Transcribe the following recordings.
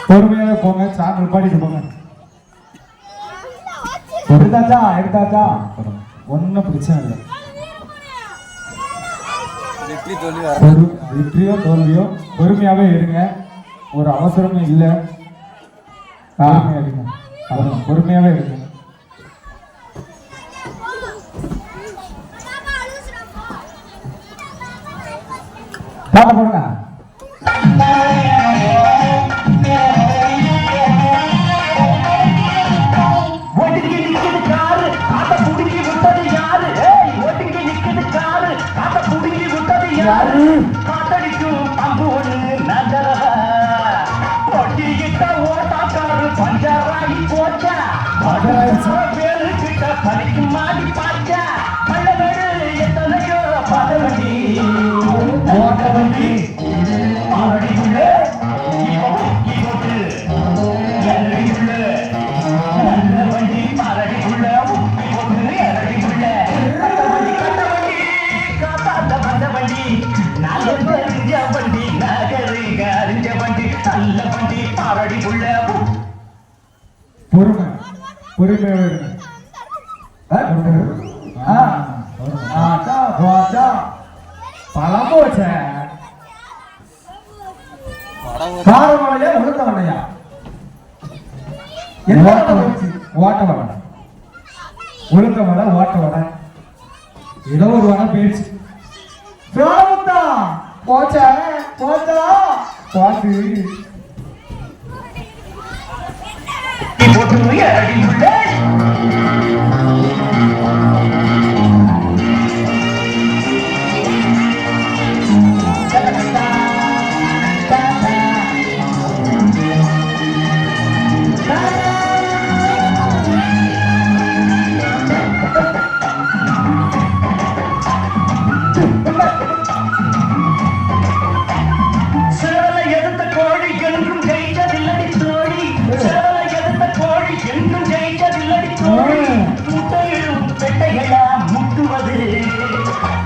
பொறுமையாவே போங்க, சாப்பிட்டு பாடிட்டு போங்க. எடுத்தாச்சா ஒன்னும் பிரச்சனை இல்லை. வெற்றியோ தோல்வியோ பொறுமையாவே இருங்க, ஒரு அவசரமும் இல்லை. பொறுமையாவே இருங்க. பாட்ட போடுங்க. காத்தடிக்கும் பம்பு ஒண்ணு நகரவ பொட்டிக்கிட்ட ஓட்டாக்காரு பஞ்சாராகி போச்சா பேரு கிட்ட பறிக்கு மாடி பாச்சா பள்ளவேடு எத்தனையோ பாத வண்டி ஓட்ட வண்டி ஆடிக்குள்ள எரடிக்குள்ள நல்ல வண்டி மரடிக்குள்ள உப்பி போட்டு எரடிக்குள்ள கட்ட வண்டி காத்தாத்த வந்த வண்டி நகரிஞ்ச வண்டி நகரிங்க அறிஞ்ச வண்டி நல்ல வண்டி மரடிக்குள்ள பொறுமையாவே இருங்க. பழம் போச்ச காரமலையா உளுந்த வடையா ஓட்ட வடை உளுந்த வடை ஓட்ட வடை ஏதோ ஒரு வடை போயிடுச்சு. போச்சா போச்சா போச்சு போட்டு அடிக்குள்ள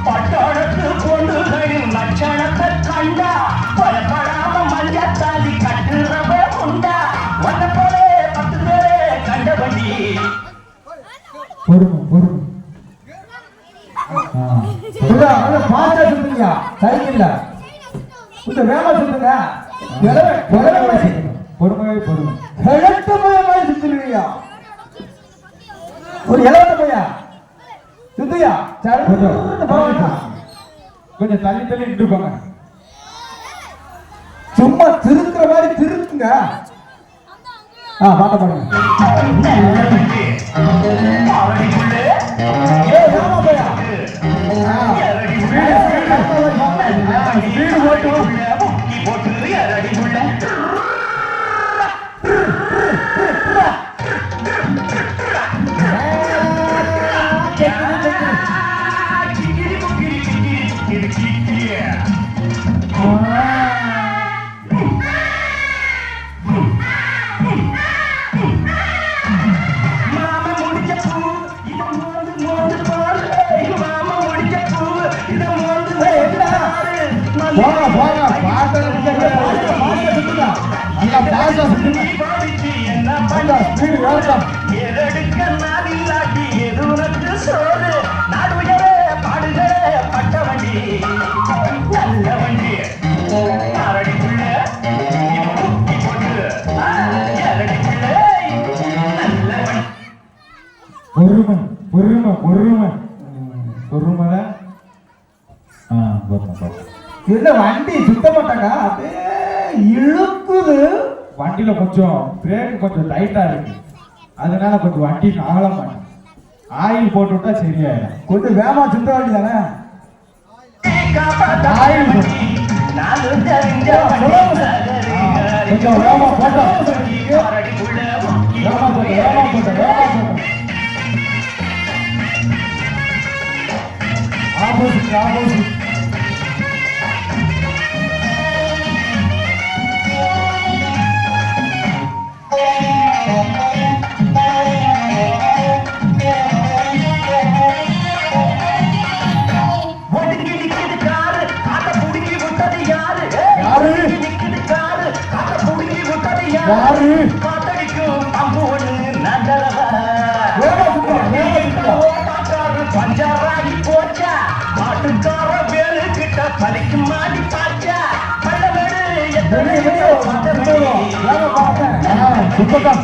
பட்டாளத்து பொண்ணுகளின் லட்சணத்தை கண்டா பயப்படாம மஞ்சத்தாலி கட்டுறவ உண்டா வந்த போல 10 பேரே கண்ட வண்டி. ஒரு இலவட்ட பையா சுத்தியா கொஞ்சம் தள்ளி தள்ளி நின்றுப்பாங்க. சும்மா திருத்துற மாதிரி திருத்துங்க. பாட்ட பாடுங்க. என்ன வண்டி சுத்த மாட்டாங்க, இழுக்குது. வண்டியில கொஞ்சம் பிரேக் கொஞ்சம் டைட்டா இருக்கு, அதனால கொஞ்சம் வண்டி நகல மாட்டேன். ஆயில் போட்டு விட்டா சரியாயிடும். கொஞ்சம் வேகமா சுத்த வண்டி தானே. கொஞ்சம் வேகமா போட்டோம் ஆப்போசிட் யாரு காத்தடிக்கும் பம்பு ஒண்ணு நகரவா வேகமா சுத்துறா. ஓட்டாக்காரு பஞ்சாராகி போச்சா மாட்டுக்கார வேலு கிட்ட பலிக்கு மாடி பாச்சா பள்ளவேடு எத்தனை சுத்தம்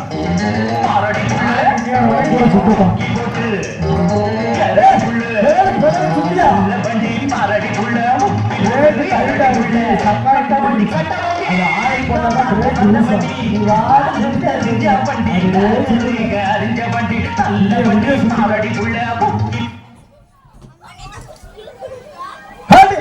பாரடி சுத்தம் போட்டு சுத்தியா வண்டி பாரடி புள்ள வண்டி ஆயில் போட்டாதான் பிரேக் லூஸ் ஆகும். வண்டி